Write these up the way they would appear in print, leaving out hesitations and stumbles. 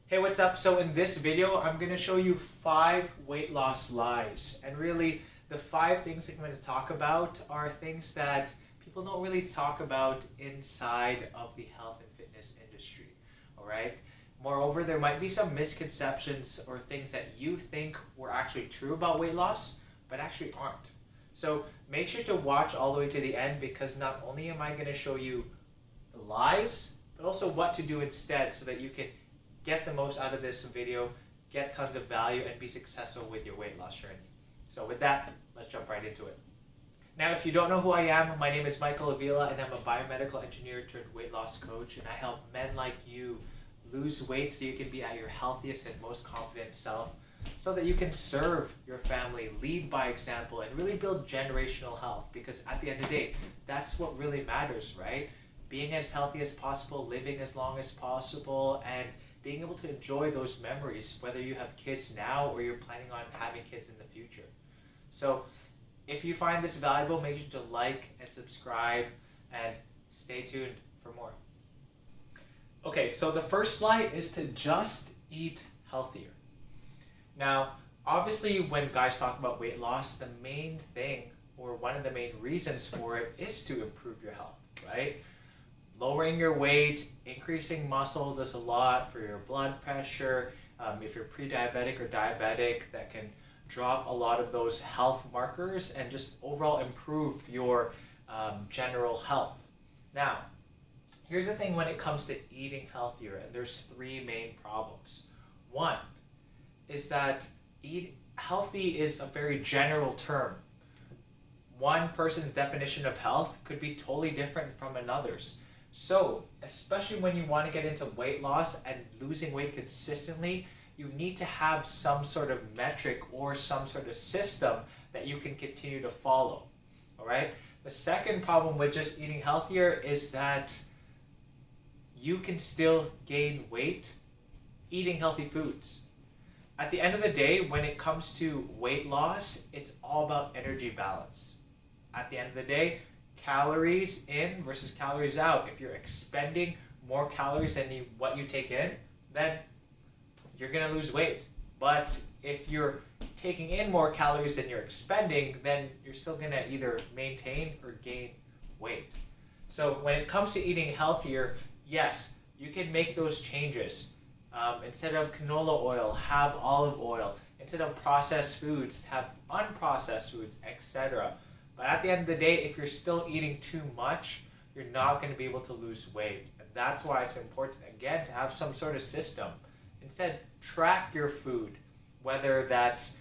Hey, what's up? So in this video, I'm going to show you 5 weight loss lies. And really, the 5 things that I'm going to talk about are things that people don't really talk about inside of the health and fitness industry. All right? Moreover, there might be some misconceptions or things that you think were actually true about weight loss, but actually aren't. So make sure to watch all the way to the end because not only am I going to show you the lies, but also what to do instead so that you can get the most out of this video, get tons of value, and be successful with your weight loss journey. So with that, let's jump right into it. Now, if you don't know who I am, my name is Michael Avila, and I'm a biomedical engineer turned weight loss coach, and I help men like you lose weight so you can be at your healthiest and most confident self, so that you can serve your family, lead by example, and really build generational health. Because at the end of the day, that's what really matters, right? Being as healthy as possible, living as long as possible, and being able to enjoy those memories, whether you have kids now or you're planning on having kids in the future. So if you find this valuable, make sure to like and subscribe and stay tuned for more. Okay, so the first lie is to just eat healthier. Now, obviously when guys talk about weight loss, the main thing or one of the main reasons for it is to improve your health, right? Lowering your weight, increasing muscle does a lot for your blood pressure. If you're pre-diabetic or diabetic, that can drop a lot of those health markers and just overall improve your general health. Now, here's the thing when it comes to eating healthier, and there's 3 main problems. One is that eat healthy is a very general term. One person's definition of health could be totally different from another's. So, especially when you want to get into weight loss and losing weight consistently, you need to have some sort of metric or some sort of system that you can continue to follow. All right? The second problem with just eating healthier is that you can still gain weight eating healthy foods. At the end of the day, when it comes to weight loss, it's all about energy balance. At the end of the day, calories in versus calories out. If you're expending more calories than what you take in, then you're going to lose weight. But if you're taking in more calories than you're expending, then you're still going to either maintain or gain weight. So when it comes to eating healthier, yes, you can make those changes. Instead of canola oil, have olive oil. Instead of processed foods, have unprocessed foods, etc. But at the end of the day, if you're still eating too much, you're not going to be able to lose weight. And that's why it's important, again, to have some sort of system. Instead, track your food, whether that's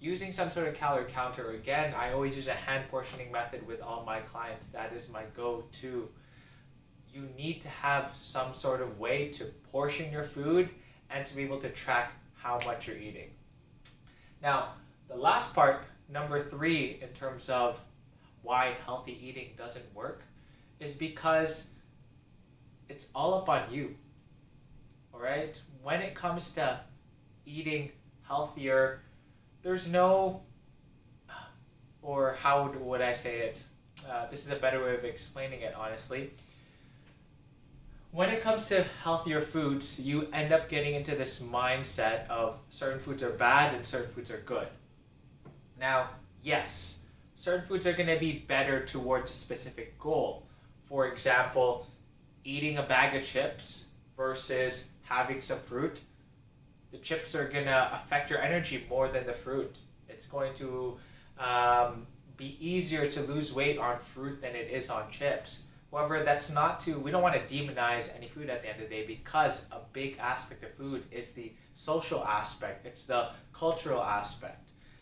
using some sort of calorie counter. Again, I always use a hand portioning method with all my clients. That is my go-to. You need to have some sort of way to portion your food and to be able to track how much you're eating. Now, the last part, number 3, in terms of why healthy eating doesn't work, is because it's all up on you. All right? When it comes to eating healthier, there's no, or how would I say it? This is a better way of explaining it, honestly. When it comes to healthier foods, you end up getting into this mindset of certain foods are bad and certain foods are good. Now, yes, certain foods are going to be better towards a specific goal. For example, eating a bag of chips versus having some fruit. The chips are going to affect your energy more than the fruit. It's going to be easier to lose weight on fruit than it is on chips. However, we don't want to demonize any food at the end of the day because a big aspect of food is the social aspect. It's the cultural aspect.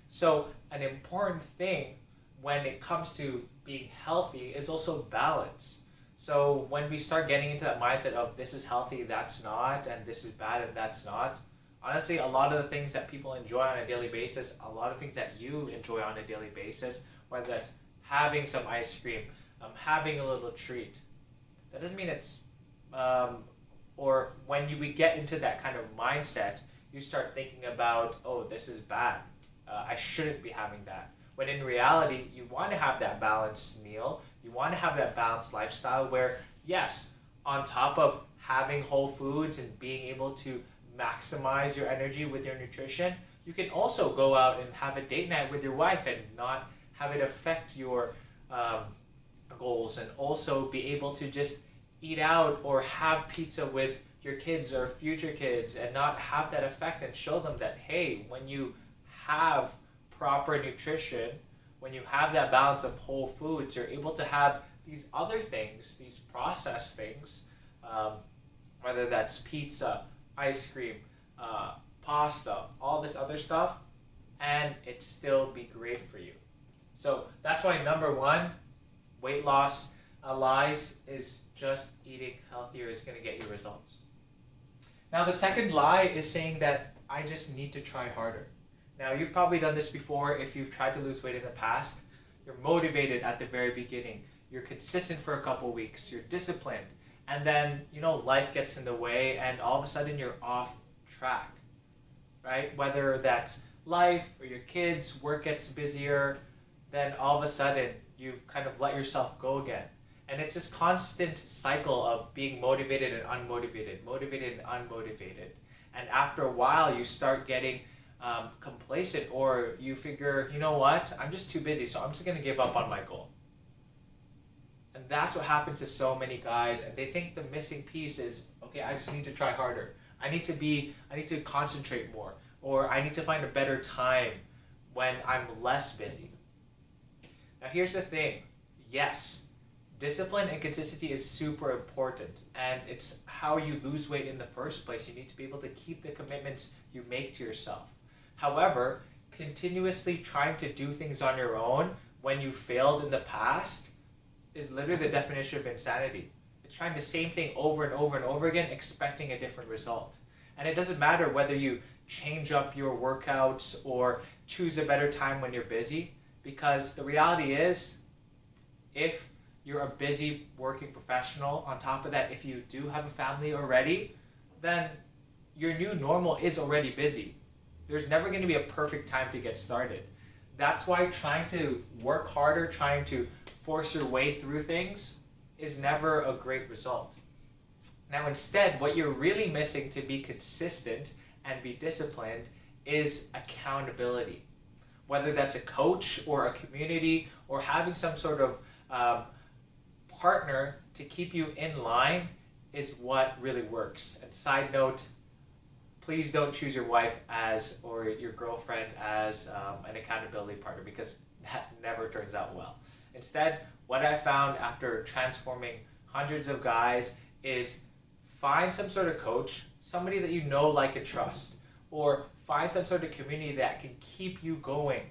So an important thing when it comes to being healthy is also balance. So when we start getting into that mindset of this is healthy, that's not, and this is bad and that's not, honestly, a lot of the things that people enjoy on a daily basis, a lot of things that you enjoy on a daily basis, whether that's having some ice cream, having a little treat, that doesn't mean it's, or when we get into that kind of mindset, you start thinking about, oh, this is bad. I shouldn't be having that. When in reality, you want to have that balanced meal. You want to have that balanced lifestyle where, yes, on top of having whole foods and being able to maximize your energy with your nutrition, you can also go out and have a date night with your wife and not have it affect your goals, and also be able to just eat out or have pizza with your kids or future kids and not have that effect, and show them that, hey, when you have proper nutrition, when you have that balance of whole foods, you're able to have these other things, these processed things, whether that's pizza, ice cream, pasta, all this other stuff, and it still be great for you. So that's why number one, weight loss lies is just eating healthier is going to get you results. Now the second lie is saying that I just need to try harder. Now you've probably done this before if you've tried to lose weight in the past. You're motivated at the very beginning. You're consistent for a couple weeks. You're disciplined. And then, life gets in the way and all of a sudden you're off track, right? Whether that's life or your kids, work gets busier, then all of a sudden you've kind of let yourself go again. And it's this constant cycle of being motivated and unmotivated, motivated and unmotivated. And after a while, you start getting complacent, or you figure, you know what, I'm just too busy, so I'm just going to give up on my goal. And that's what happens to so many guys, and they think the missing piece is, okay, I just need to try harder. I need to concentrate more, or I need to find a better time when I'm less busy. Now here's the thing, yes, discipline and consistency is super important, and it's how you lose weight in the first place. You need to be able to keep the commitments you make to yourself. However, continuously trying to do things on your own when you failed in the past is literally the definition of insanity. It's trying the same thing over and over and over again, expecting a different result. And it doesn't matter whether you change up your workouts or choose a better time when you're busy, because the reality is, if you're a busy working professional, on top of that, if you do have a family already, then your new normal is already busy. There's never going to be a perfect time to get started. That's why trying to work harder, trying to force your way through things is never a great result. Now instead, what you're really missing to be consistent and be disciplined is accountability. Whether that's a coach or a community or having some sort of partner to keep you in line is what really works. And side note, please don't choose your wife as, or your girlfriend as an accountability partner, because that never turns out well. Instead, what I found after transforming hundreds of guys is find some sort of coach, somebody that you know, like, and trust, or find some sort of community that can keep you going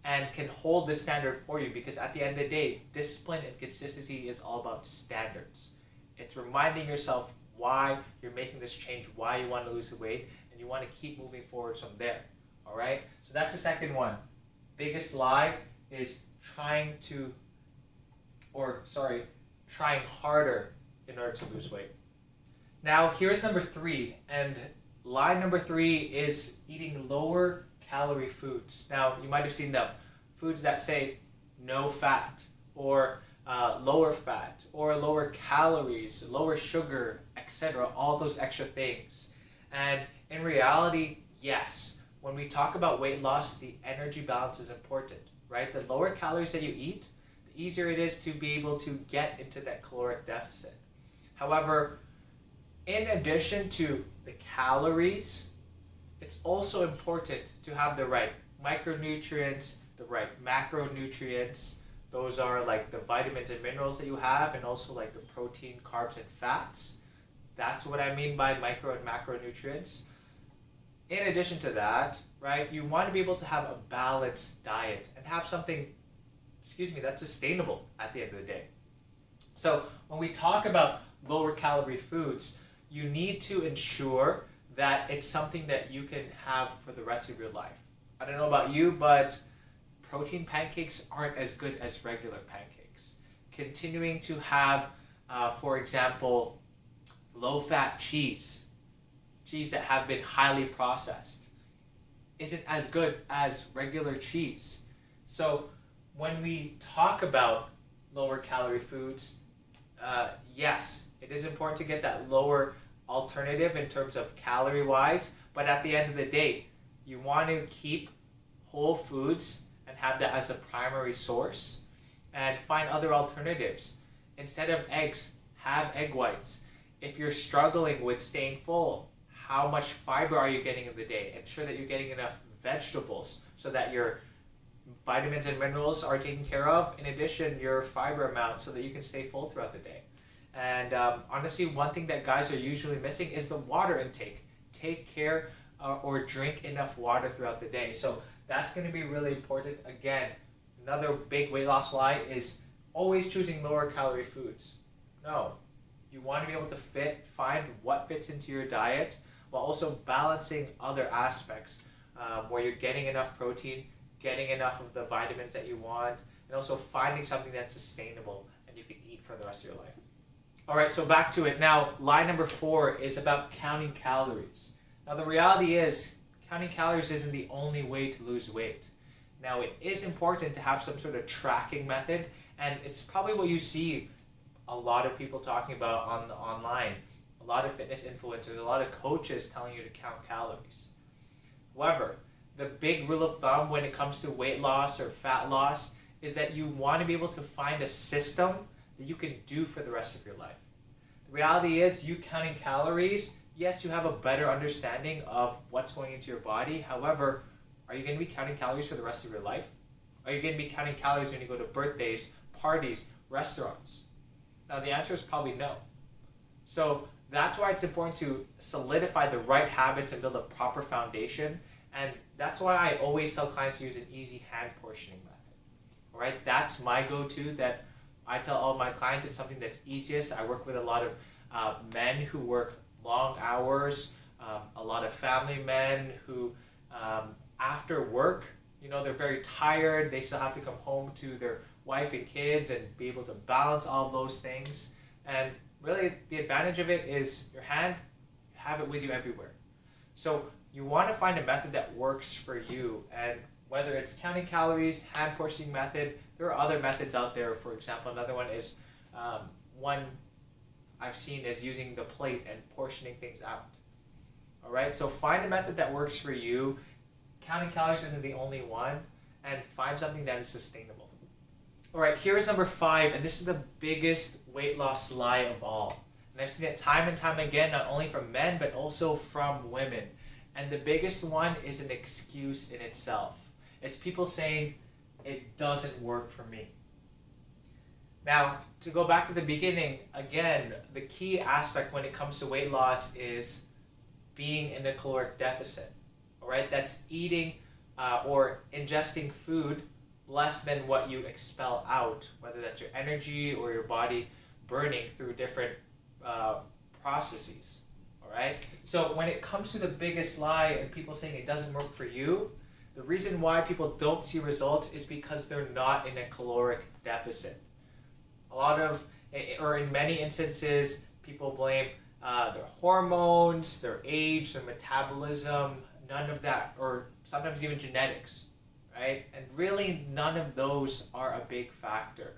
and can hold the standard for you, because at the end of the day, discipline and consistency is all about standards. It's reminding yourself why you're making this change, why you want to lose the weight, and you want to keep moving forward from there. All right? So that's the second one. Biggest lie is trying harder in order to lose weight. Now, here's number 3, and lie number 3 is eating lower calorie foods. Now, you might have seen them. Foods that say no fat, or lower fat, or lower calories, lower sugar, etc. All those extra things. And in reality, yes, when we talk about weight loss, the energy balance is important, right? The lower calories that you eat, the easier it is to be able to get into that caloric deficit. However, in addition to the calories, it's also important to have the right micronutrients, the right macronutrients. Those are like the vitamins and minerals that you have, and also like the protein, carbs, and fats. That's what I mean by micro and macronutrients. In addition to that, right, you want to be able to have a balanced diet and have something, that's sustainable at the end of the day. So when we talk about lower calorie foods, you need to ensure that it's something that you can have for the rest of your life. I don't know about you, but protein pancakes aren't as good as regular pancakes. Continuing to have, for example, low-fat cheese that have been highly processed, isn't as good as regular cheese. So when we talk about lower calorie foods, yes, it is important to get that lower alternative in terms of calorie wise, but at the end of the day, you want to keep whole foods and have that as a primary source, and find other alternatives. Instead of eggs, have egg whites. If you're struggling with staying full, how much fiber are you getting in the day? Ensure that you're getting enough vegetables so that your vitamins and minerals are taken care of. In addition, your fiber amount so that you can stay full throughout the day. And honestly, one thing that guys are usually missing is the water intake. Take care or drink enough water throughout the day. So that's going to be really important. Again, another big weight loss lie is always choosing lower calorie foods. No, you want to be able to find what fits into your diet while also balancing other aspects where you're getting enough protein, getting enough of the vitamins that you want, and also finding something that's sustainable and you can eat for the rest of your life. All right, so back to it. Now, lie number 4 is about counting calories. Now, the reality is counting calories isn't the only way to lose weight. Now, it is important to have some sort of tracking method, and it's probably what you see a lot of people talking about online, a lot of fitness influencers, a lot of coaches telling you to count calories. However, the big rule of thumb when it comes to weight loss or fat loss is that you want to be able to find a system that you can do for the rest of your life. The reality is, you counting calories, yes, you have a better understanding of what's going into your body. However, are you going to be counting calories for the rest of your life? Are you going to be counting calories when you go to birthdays, parties, restaurants? Now, the answer is probably no. So that's why it's important to solidify the right habits and build a proper foundation. And that's why I always tell clients to use an easy hand portioning method. All right, that's my go-to that I tell all my clients. It's something that's easiest. I work with a lot of men who work long hours, a lot of family men who after work, they're very tired. They still have to come home to their wife and kids and be able to balance all of those things. And really, the advantage of it is your hand, you have it with you everywhere. So you want to find a method that works for you. And whether it's counting calories, hand portioning method, there are other methods out there. For example, another one is one I've seen is using the plate and portioning things out. All right, so find a method that works for you. Counting calories isn't the only one, and find something that is sustainable. All right, here's number 5, and this is the biggest weight loss lie of all. And I've seen it time and time again, not only from men, but also from women. And the biggest one is an excuse in itself. It's people saying, it doesn't work for me. Now, to go back to the beginning, again, the key aspect when it comes to weight loss is being in a caloric deficit. All right, that's eating or ingesting food less than what you expel out, whether that's your energy or your body burning through different processes. All right, so when it comes to the biggest lie and people saying it doesn't work for you, the reason why people don't see results is because they're not in a caloric deficit. In many instances, people blame their hormones, their age, their metabolism, none of that, or sometimes even genetics, right? And really, none of those are a big factor.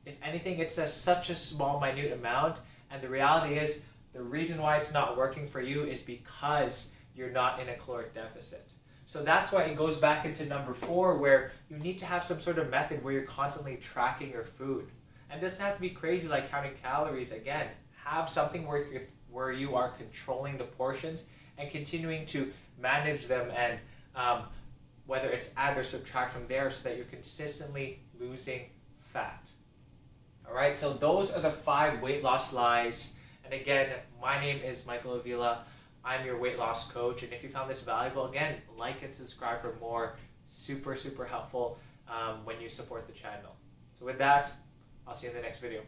If anything, it's such a small, minute amount, and the reality is, the reason why it's not working for you is because you're not in a caloric deficit. So that's why it goes back into number 4, where you need to have some sort of method where you're constantly tracking your food. And it doesn't have to be crazy like counting calories. Again, have something where you are controlling the portions and continuing to manage them, and whether it's add or subtract from there so that you're consistently losing fat. All right, so those are the 5 weight loss lies. And again, my name is Michael Avila. I'm your weight loss coach. And if you found this valuable, again, like and subscribe for more. Super, super helpful when you support the channel. So with that, I'll see you in the next video.